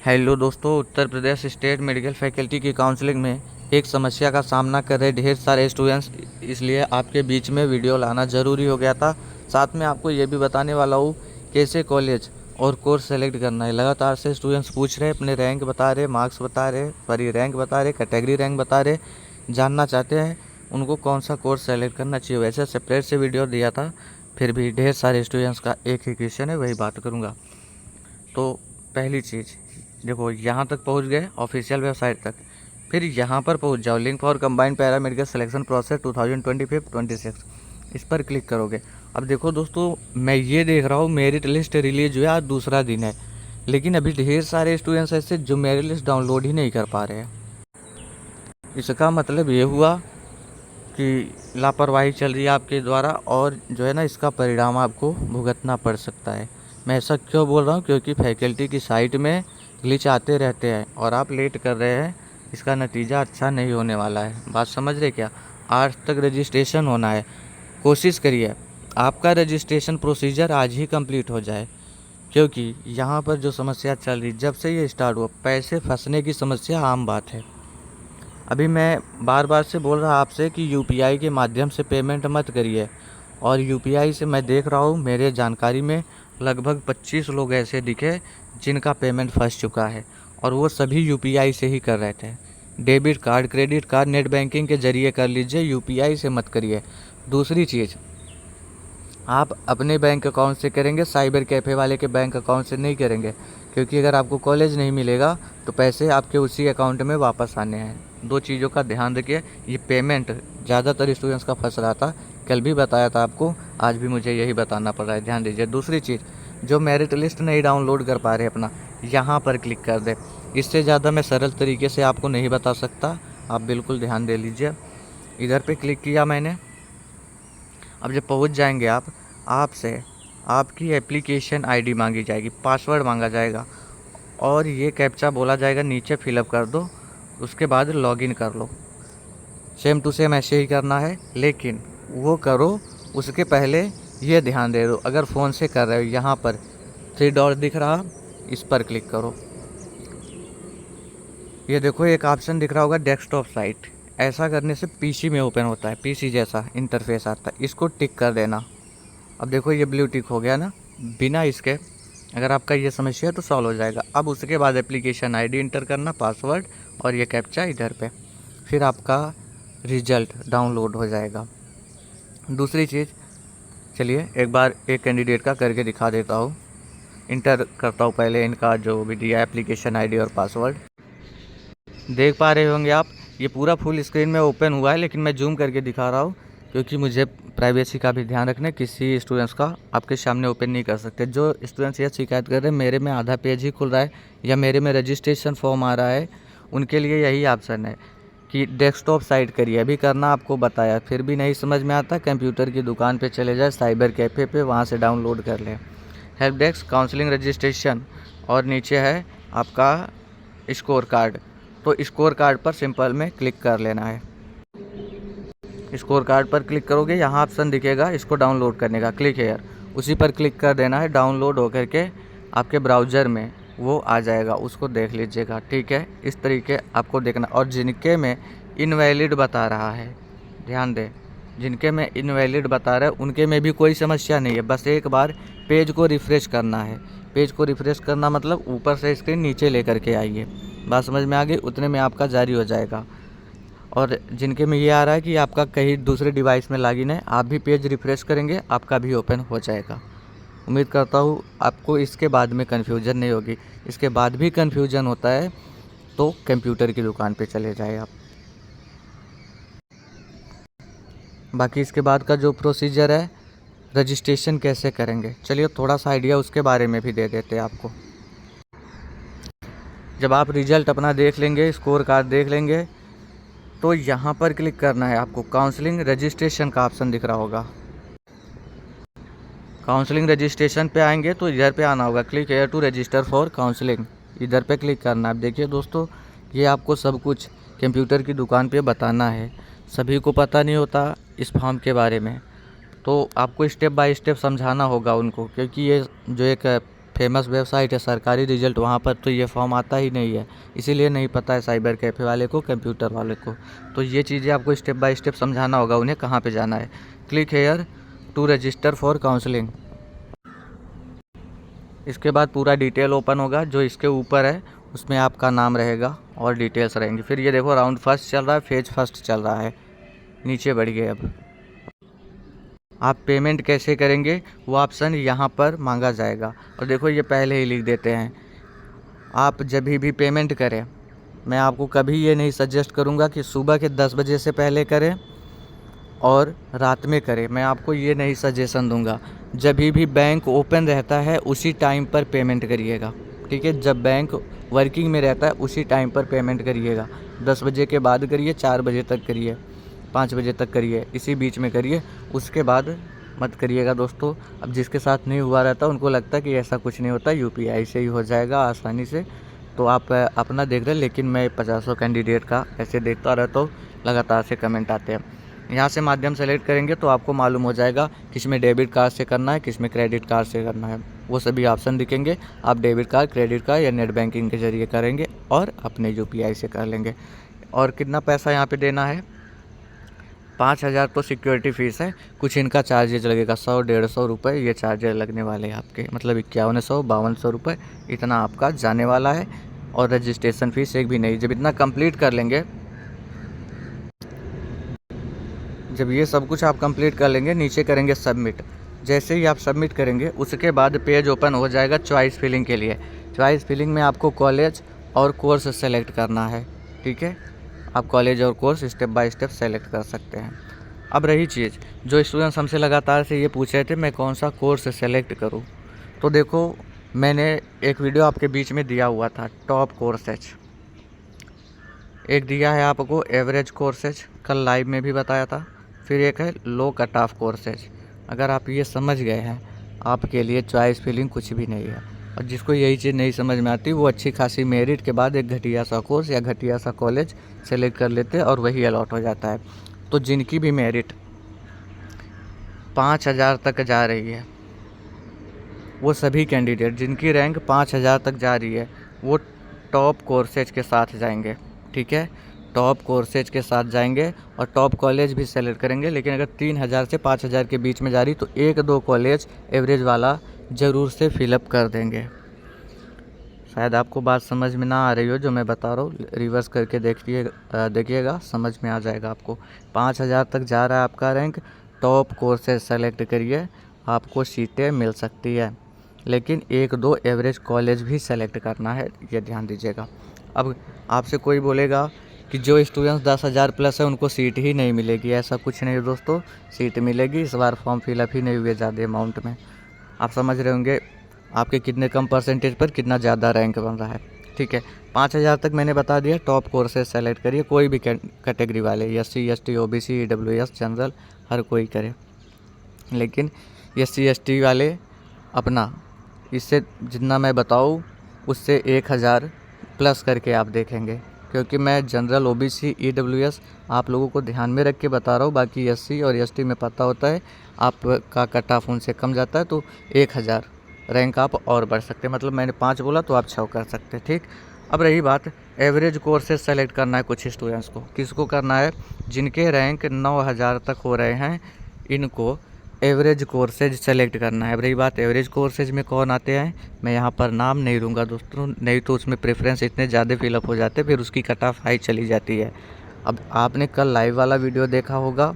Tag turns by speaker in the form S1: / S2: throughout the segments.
S1: Hello दोस्तों, Uttar Pradesh state medical faculty की counselling में एक समस्या का सामना कर रहे ढेर सारे स्टूडेंट्स, इसलिए आपके बीच में वीडियो लाना ज़रूरी हो गया था। साथ में आपको ये भी बताने वाला हूँ कैसे कॉलेज और कोर्स सेलेक्ट करना है। लगातार से स्टूडेंट्स पूछ रहे, अपने रैंक बता रहे, मार्क्स बता रहे, सॉरी रैंक बता रहे, कैटेगरी रैंक बता रहे, जानना चाहते हैं उनको कौन सा कोर्स सेलेक्ट करना चाहिए। वैसे सेपरेट से वीडियो दिया था, फिर भी ढेर सारे स्टूडेंट्स का एक ही क्वेश्चन है, वही बात करूँगा। तो पहली चीज़ देखो, यहाँ तक पहुँच गए ऑफिशियल वेबसाइट तक, फिर यहाँ पर पहुँच जाओ link for combined paramedical selection process 2025-26, इस पर क्लिक करोगे। अब देखो दोस्तों, मैं ये देख रहा हूँ मेरिट लिस्ट रिलीज हुआ, आज दूसरा दिन है, लेकिन अभी ढेर सारे स्टूडेंट्स ऐसे जो मेरिट लिस्ट डाउनलोड ही नहीं कर पा रहे हैं। इसका मतलब ये हुआ कि लापरवाही चल रही है आपके द्वारा, और जो है ना, इसका परिणाम आपको भुगतना पड़ सकता है। मैं ऐसा क्यों बोल रहा हूँ, क्योंकि फैकल्टी की साइट में ग्लिच आते रहते हैं और आप लेट कर रहे हैं। इसका नतीजा अच्छा नहीं होने वाला है। बात समझ रहे क्या? आज तक रजिस्ट्रेशन होना है, कोशिश करिए आपका रजिस्ट्रेशन प्रोसीजर आज ही कंप्लीट हो जाए, क्योंकि यहाँ पर जो समस्या चल रही, जब से ये स्टार्ट हुआ, पैसे फंसने की समस्या आम बात है। अभी मैं बार बार से बोल रहा आपसे कि यूपीआई के माध्यम से पेमेंट मत करिए, और यूपीआई से मैं देख रहा हूँ मेरे जानकारी में लगभग 25 लोग ऐसे दिखे जिनका पेमेंट फंस चुका है, और वो सभी यूपीआई से ही कर रहे थे। Debit card, credit card, net banking के ज़रिए कर लीजिए, यूपीआई से मत करिए। दूसरी चीज़, आप अपने बैंक अकाउंट से करेंगे, साइबर कैफ़े वाले के बैंक अकाउंट से नहीं करेंगे, क्योंकि अगर आपको कॉलेज नहीं मिलेगा तो पैसे आपके उसी अकाउंट में वापस आने हैं। दो चीज़ों का ध्यान रखिए। ये पेमेंट ज़्यादातर स्टूडेंट्स का फंस रहा था, कल भी बताया था आपको, आज भी मुझे यही बताना पड़ रहा है, ध्यान दीजिए। दूसरी चीज़, जो मेरिट लिस्ट नहीं डाउनलोड कर पा रहे अपना, यहाँ पर क्लिक कर दे। इससे ज़्यादा मैं सरल तरीके से आपको नहीं बता सकता, आप बिल्कुल ध्यान दे लीजिए। इधर पे क्लिक किया मैंने। अब जब पहुंच जाएंगे आप, आपसे आपकी एप्लीकेशन आईडी मांगी जाएगी, पासवर्ड मांगा जाएगा, और ये कैप्चा बोला जाएगा नीचे फिलअप कर दो, उसके बाद लॉगिन कर लो। सेम टू सेम ऐसे ही करना है, लेकिन वो करो उसके पहले ये ध्यान दे दो, अगर फ़ोन से कर रहे हो, यहाँ पर 3 डॉट दिख रहा, इस पर क्लिक करो। ये देखो एक ऑप्शन दिख रहा होगा डेस्कटॉप साइट, ऐसा करने से पीसी में ओपन होता है, पीसी जैसा इंटरफेस आता है, इसको टिक कर देना। अब देखो ये ब्लू टिक हो गया ना, बिना इसके अगर आपका ये समस्या है तो सॉल्व हो जाएगा। अब उसके बाद एप्लीकेशन आईडी इंटर करना, पासवर्ड और ये कैप्चा इधर पे, फिर आपका रिजल्ट डाउनलोड हो जाएगा। दूसरी चीज़, चलिए एक बार एक कैंडिडेट का करके दिखा देता हूँ। इंटर करता हूँ पहले इनका जो भी दिया एप्लीकेशन आईडी और पासवर्ड। देख पा रहे होंगे आप, ये पूरा फुल स्क्रीन में ओपन हुआ है, लेकिन मैं जूम करके दिखा रहा हूँ क्योंकि मुझे प्राइवेसी का भी ध्यान रखना है। किसी स्टूडेंट्स का आपके सामने ओपन नहीं कर सकते। जो स्टूडेंट्स ये शिकायत कर रहे हैं मेरे में आधा पेज ही खुल रहा है या मेरे में रजिस्ट्रेशन फॉर्म आ रहा है, उनके लिए यही ऑप्शन है कि डेस्कटॉप साइट करिए। अभी करना आपको बताया, फिर भी नहीं समझ में आता, कंप्यूटर की दुकान पे चले जाए, साइबर कैफ़े पे, वहाँ से डाउनलोड कर लें। हेल्प डेस्क, काउंसलिंग रजिस्ट्रेशन, और नीचे है आपका स्कोर कार्ड। तो स्कोर कार्ड पर सिंपल में क्लिक कर लेना है। स्कोर कार्ड पर क्लिक करोगे, यहाँ ऑप्शन दिखेगा इसको डाउनलोड करने का, क्लिक हेयर, उसी पर क्लिक कर देना है। डाउनलोड होकर के आपके ब्राउज़र में वो आ जाएगा, उसको देख लीजिएगा, ठीक है। इस तरीके आपको देखना। और जिनके में इनवैलिड बता रहा है, ध्यान दें, जिनके में इनवैलिड बता रहा है उनके में भी कोई समस्या नहीं है, बस एक बार पेज को रिफ़्रेश करना है। पेज को रिफ़्रेश करना मतलब ऊपर से स्क्रीन नीचे लेकर के आइए। बात समझ में आ गई? उतने में आपका जारी हो जाएगा। और जिनके में ये आ रहा है कि आपका कहीं दूसरे डिवाइस में लॉगिन है, आप भी पेज रिफ़्रेश करेंगे, आपका भी ओपन हो जाएगा। उम्मीद करता हूँ आपको इसके बाद में कन्फ्यूज़न नहीं होगी। इसके बाद भी कन्फ्यूज़न होता है तो कंप्यूटर की दुकान पे चले जाए आप। बाकी इसके बाद का जो प्रोसीजर है, रजिस्ट्रेशन कैसे करेंगे, चलिए थोड़ा सा आइडिया उसके बारे में भी दे देते हैं आपको। जब आप रिजल्ट अपना देख लेंगे, स्कोर कार्ड देख लेंगे, तो यहाँ पर क्लिक करना है आपको। काउंसलिंग रजिस्ट्रेशन का ऑप्शन दिख रहा होगा। काउंसलिंग रजिस्ट्रेशन पे आएंगे तो इधर पे आना होगा, click here to register for counselling, इधर पे क्लिक करना है। अब देखिए दोस्तों, ये आपको सब कुछ कंप्यूटर की दुकान पे बताना है। सभी को पता नहीं होता इस फॉर्म के बारे में, तो आपको स्टेप बाय स्टेप समझाना होगा उनको, क्योंकि ये जो एक फेमस वेबसाइट है सरकारी रिजल्ट, वहाँ पर तो ये फॉर्म आता ही नहीं है, इसीलिए नहीं पता है साइबर कैफ़े वाले को, कंप्यूटर वाले को। तो ये चीज़ें आपको स्टेप बाय स्टेप समझाना होगा उन्हें कहाँ पे जाना है। Click here to register for counselling. इसके बाद पूरा डिटेल ओपन होगा, जो इसके ऊपर है उसमें आपका नाम रहेगा और डिटेल्स रहेंगी। फिर ये देखो राउंड फर्स्ट चल रहा है, फेज फर्स्ट चल रहा है, नीचे बढ़िए। अब आप पेमेंट कैसे करेंगे वो ऑप्शन यहाँ पर मांगा जाएगा, और देखो ये पहले ही लिख देते हैं। आप जब भी पेमेंट करें, मैं आपको कभी ये नहीं सजेस्ट करूँगा कि सुबह के 10 बजे से पहले करें और रात में करें, मैं आपको ये नहीं सजेशन दूंगा। जब भी बैंक ओपन रहता है उसी टाइम पर पेमेंट करिएगा, ठीक है। जब बैंक वर्किंग में रहता है उसी टाइम पर पेमेंट करिएगा। 10 बजे के बाद करिए, 4 बजे तक करिए, 5 बजे तक करिए, इसी बीच में करिए, उसके बाद मत करिएगा दोस्तों। अब जिसके साथ नहीं हुआ रहता उनको लगता है कि ऐसा कुछ नहीं होता, यूपीआई से ही हो जाएगा आसानी से, तो आप अपना देख रहे हैं। लेकिन मैं 50 कैंडिडेट का ऐसे देखता रहता हूँ, लगातार से कमेंट आते हैं। यहाँ से माध्यम सेलेक्ट करेंगे तो आपको मालूम हो जाएगा किस में डेबिट कार्ड से करना है, किस में क्रेडिट कार्ड से करना है, वो सभी ऑप्शन दिखेंगे। आप डेबिट कार्ड, क्रेडिट कार्ड या नेट बैंकिंग के जरिए करेंगे और अपने यूपीआई से कर लेंगे। और कितना पैसा यहाँ पे देना है, 5,000 तो सिक्योरिटी फ़ीस है, कुछ इनका चार्जेज लगेगा 100-150 रुपये, ये चार्जेज लगने वाले हैं आपके, मतलब 5100-5200 रुपये इतना आपका जाने वाला है। और रजिस्ट्रेशन फ़ीस एक भी नहीं। जब इतना कंप्लीट कर लेंगे, जब ये सब कुछ आप कंप्लीट कर लेंगे, नीचे करेंगे सबमिट। जैसे ही आप सबमिट करेंगे उसके बाद पेज ओपन हो जाएगा चॉइस फिलिंग के लिए। चॉइस फिलिंग में आपको कॉलेज और कोर्स सेलेक्ट करना है, ठीक है। आप कॉलेज और course step by step select कर सकते हैं। अब रही चीज़, जो स्टूडेंट्स हमसे लगातार से ये पूछ रहे थे मैं कौन सा कोर्स सेलेक्ट करूँ, तो देखो मैंने एक वीडियो आपके बीच में दिया हुआ था, टॉप कोर्सेज। एक दिया है आपको एवरेज कोर्सेज, कल लाइव में भी बताया था। फिर एक है लो कट ऑफ कोर्सेज। अगर आप ये समझ गए हैं, आपके लिए चॉइस फिलिंग कुछ भी नहीं है। और जिसको यही चीज़ नहीं समझ में आती वो अच्छी खासी मेरिट के बाद एक घटिया सा कोर्स या घटिया सा कॉलेज सेलेक्ट कर लेते हैं और वही अलॉट हो जाता है। तो जिनकी भी मेरिट 5,000 तक जा रही है, वो सभी कैंडिडेट जिनकी रैंक 5,000 तक जा रही है वो टॉप कोर्सेज के साथ जाएंगे, ठीक है। टॉप कोर्सेज के साथ जाएंगे और टॉप कॉलेज भी सेलेक्ट करेंगे। लेकिन अगर 3,000 से 5,000 के बीच में जा रही तो 1-2 कॉलेज एवरेज वाला ज़रूर से फिलअप कर देंगे। शायद आपको बात समझ में ना आ रही हो जो मैं बता रहा हूँ, रिवर्स करके देखिएगा, समझ में आ जाएगा आपको। 5,000 तक जा रहा है आपका रैंक, टॉप कोर्सेज सेलेक्ट करिए, आपको सीटें मिल सकती है। लेकिन 1-2 एवरेज कॉलेज भी सेलेक्ट करना है, ये ध्यान दीजिएगा। अब आपसे कोई बोलेगा कि जो स्टूडेंट्स 10,000 प्लस है उनको सीट ही नहीं मिलेगी, ऐसा कुछ नहीं है दोस्तों, सीट मिलेगी। इस बार फॉर्म फिलअप ही नहीं हुए ज़्यादा अमाउंट में। आप समझ रहे होंगे आपके कितने कम परसेंटेज पर कितना ज़्यादा रैंक बन रहा है, ठीक है। 5,000 तक मैंने बता दिया। टॉप कोर्सेज सेलेक्ट करिए, कोई भी कैटेगरी वाले, SC ST OBC EWS general, हर कोई करे। लेकिन SC ST वाले अपना, इससे जितना मैं बताऊँ उससे 1,000 प्लस करके आप देखेंगे, क्योंकि मैं जनरल OBC EWS आप लोगों को ध्यान में रख के बता रहा हूँ। बाकी SC और ST में पता होता है आपका कट ऑफ उनसे कम जाता है, तो 1,000 रैंक आप और बढ़ सकते हैं। मतलब मैंने 5 बोला तो आप 6 कर सकते हैं, ठीक। अब रही बात एवरेज कोर्सेज सेलेक्ट करना है कुछ स्टूडेंट्स को। किसको करना है, जिनके रैंक 9,000 तक हो रहे हैं, इनको एवरेज कोर्सेज सेलेक्ट करना है। अब रही बात एवरेज कोर्सेज में कौन आते हैं, मैं यहाँ पर नाम नहीं लूँगा दोस्तों, नहीं तो उसमें प्रेफरेंस इतने ज़्यादा फिलअप हो जाते हैं, फिर उसकी कट ऑफ हाई चली जाती है। अब आपने कल लाइव वाला वीडियो देखा होगा,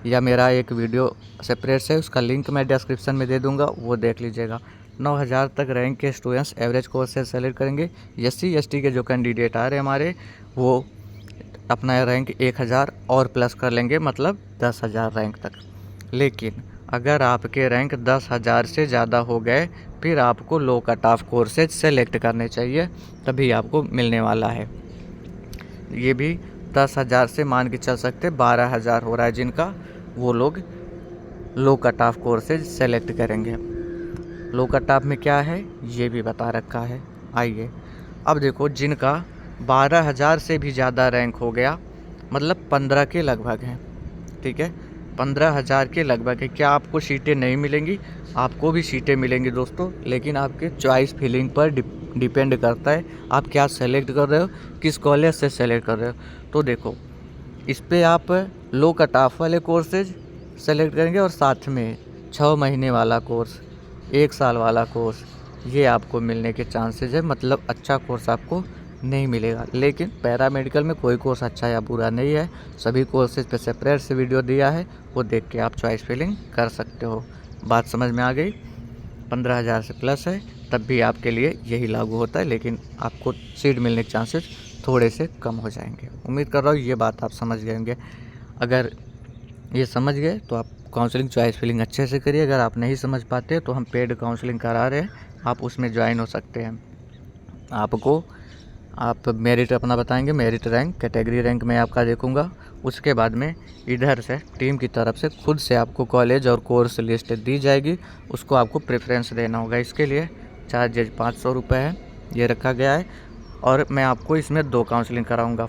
S1: या मेरा एक वीडियो सेपरेट है, उसका लिंक मैं डिस्क्रिप्शन में दे दूँगा, वो देख लीजिएगा। 9,000 तक रैंक के स्टूडेंट्स एवरेज कोर्सेज सेलेक्ट करेंगे। SC ST के जो कैंडिडेट आ रहे हैं हमारे, वो अपना रैंक 1,000 और प्लस कर लेंगे, मतलब 10,000 रैंक तक। लेकिन अगर आपके रैंक 10,000 से ज़्यादा हो गए, फिर आपको लो कट ऑफ कोर्सेज सेलेक्ट करने चाहिए, तभी आपको मिलने वाला है। ये भी 10,000 से मान के चल सकते 12,000 हो रहा है जिनका, वो लोग लो कट ऑफ कोर्सेज सेलेक्ट करेंगे। लो कट ऑफ में क्या है ये भी बता रखा है। आइए अब देखो, जिनका 12,000 से भी ज़्यादा रैंक हो गया, मतलब 15 के लगभग हैं, ठीक है, 15,000 के लगभग है। क्या आपको सीटें नहीं मिलेंगी? आपको भी सीटें मिलेंगी दोस्तों, लेकिन आपके चॉइस फिलिंग पर डिपेंड करता है आप क्या सेलेक्ट कर रहे हो, किस कॉलेज से सेलेक्ट कर रहे हो। तो देखो, इस पर आप लो कट ऑफ वाले कोर्सेज सेलेक्ट करेंगे और साथ में 6 महीने वाला कोर्स, 1 साल वाला कोर्स, ये आपको मिलने के चांसेस है। मतलब अच्छा कोर्स आपको नहीं मिलेगा। लेकिन पैरामेडिकल में कोई कोर्स अच्छा या बुरा नहीं है, सभी कोर्सेज पे सेपरेट से वीडियो दिया है, वो देख के आप चॉइस फिलिंग कर सकते हो। बात समझ में आ गई? 15,000 से प्लस है तब भी आपके लिए यही लागू होता है, लेकिन आपको सीट मिलने के चांसेस थोड़े से कम हो जाएंगे। उम्मीद कर रहा हूँ ये बात आप समझ गए होंगे। अगर ये समझ गए तो आप काउंसलिंग चॉइस फिलिंग अच्छे से करिए। अगर आप नहीं समझ पाते तो हम पेड काउंसलिंग करा रहे हैं, आप उसमें ज्वाइन हो सकते हैं। आप मेरिट अपना बताएंगे, मेरिट रैंक, कैटेगरी रैंक मैं आपका देखूंगा। उसके बाद में इधर से टीम की तरफ से खुद से आपको कॉलेज और कोर्स लिस्ट दी जाएगी, उसको आपको प्रेफरेंस देना होगा। इसके लिए चार्जेज 500 रुपये है, ये रखा गया है। और मैं आपको इसमें 2 काउंसलिंग कराऊंगा।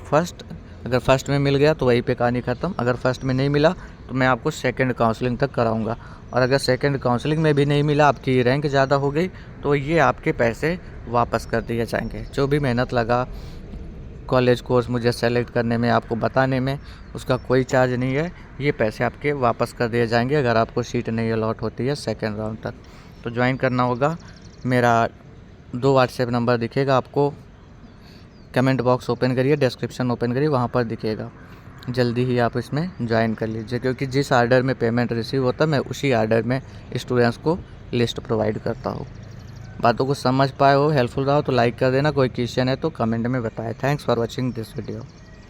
S1: अगर फर्स्ट में मिल गया तो वहीं पे कहानी ख़त्म। अगर फर्स्ट में नहीं मिला तो मैं आपको सेकंड काउंसलिंग तक कराऊंगा। और अगर सेकंड काउंसलिंग में भी नहीं मिला, आपकी रैंक ज़्यादा हो गई, तो ये आपके पैसे वापस कर दिए जाएंगे। जो भी मेहनत लगा कॉलेज कोर्स मुझे सेलेक्ट करने में, आपको बताने में, उसका कोई चार्ज नहीं है। ये पैसे आपके वापस कर दिए जाएंगे अगर आपको सीट नहीं अलॉट होती है सेकेंड राउंड तक। तो ज्वाइन करना होगा। मेरा 2 व्हाट्सएप नंबर दिखेगा आपको, कमेंट बॉक्स ओपन करिए, डिस्क्रिप्शन ओपन करिए, वहाँ पर दिखेगा। जल्दी ही आप इसमें ज्वाइन कर लीजिए, क्योंकि जिस आर्डर में पेमेंट रिसीव होता है मैं उसी आर्डर में स्टूडेंट्स को लिस्ट प्रोवाइड करता हूँ। बातों को समझ पाए हो, हेल्पफुल रहा हो तो लाइक कर देना। कोई क्वेश्चन है तो कमेंट में बताएं। Thanks for watching this video.